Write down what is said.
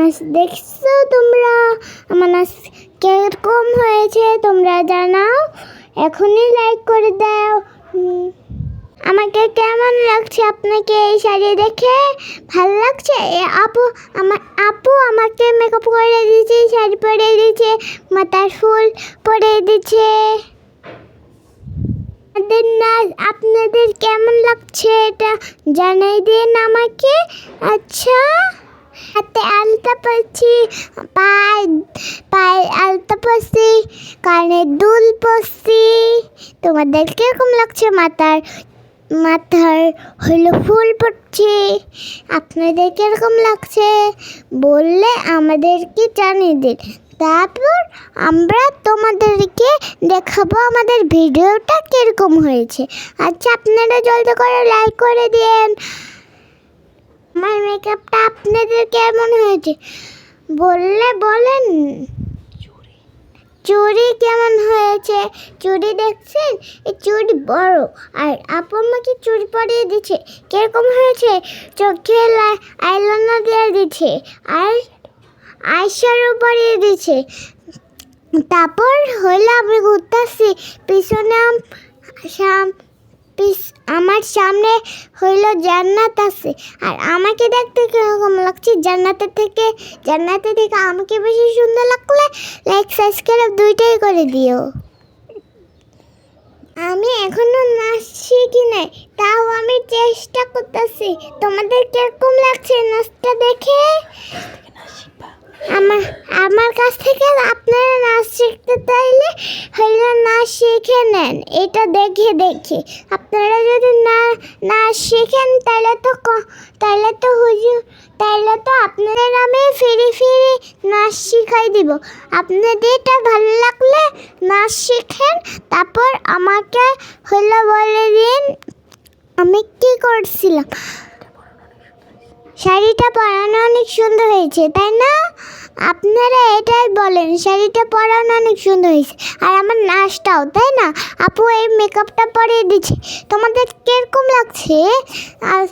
নাচ দেখছো তোমরা? আমার নাচ কিরকম হয়েছে তোমরা জানাও, এখনই লাইক করে দাও। আমাকে কেমন লাগছে আপনাকে এই শাড়ি দেখে? ভালো লাগছে? আমার আপু আমাকে মেকআপ করে দিয়েছে, শাড়ি পরে দিয়েছে, মাথার ফুল পরে দিয়েছে। আপনাদের কেমন লাগছে এটা জানাই দিন আমাকে। আচ্ছা, হাতে আলতা পরছি, পায়ে আলতা পরছি, কানে দুল পরছি। তোমাদের কিরকম লাগছে? মাথার হলো ফুল পড়ছে। আপনাদের কিরকম লাগছে বললে আমাদেরকে জানিয়ে দিন। তারপর আমরা তোমাদেরকে দেখাবো আমাদের ভিডিওটা কিরকম হয়েছে। আচ্ছা, আপনারা জলদি করে লাইক করে দিন। আমার মেকআপটা আপনাদের কেমন হয়েছে বললে বলেন। চুড়ি কেমন হয়েছে? চুড়ি দেখছেন? এই চুড়ি বড়, আর আপু আমাকে চুড়ি পরিয়ে দিচ্ছে। কিরকম হয়েছে? চোখে আইলাইনার দিয়ে দিচ্ছে, আর আইশ্যাডো পরিয়ে দিচ্ছে। তারপর হইলো আমি ঘুরতেছি, পিছনে আমার সামনে হইলো জান্নাত আছে। আর আমাকে দেখতে কিরকম লাগছে? জান্নাতের থেকে আমাকে বেশি সুন্দর লাগলে লাইক সাবস্ক্রাইব দুইটাই করে দিও। আমি এখনো নাচ শিখি নাই, তাও আমি চেষ্টা করতেছি। তোমাদের কিরকম লাগছে নাচটা দেখে? আমার কাছ থেকে আপনারা নাচ শিখতে চাইলে হইলো নাচ শিখে নেন। এটা দেখে আপনারা যদি নাচ শিখেন তাহলে তো আপনাদের আমি ফিরে নাচ শিখাই দিব। আপনাদের এটা ভালো লাগলে নাচ শিখেন, তারপর আমাকে হইলো বলে দিন আমি কি করছিলাম। শাড়িটা পরানো অনেক সুন্দর হয়েছে, তাই না? আপনারা এটাই বলেন, শাড়িটা পরানো অনেক সুন্দর হয়েছে, আর আমার নাচটাও, তাই না? আপু এই মেকআপটা পরিয়ে দিচ্ছে। তোমাদের কিরকম লাগছে? আর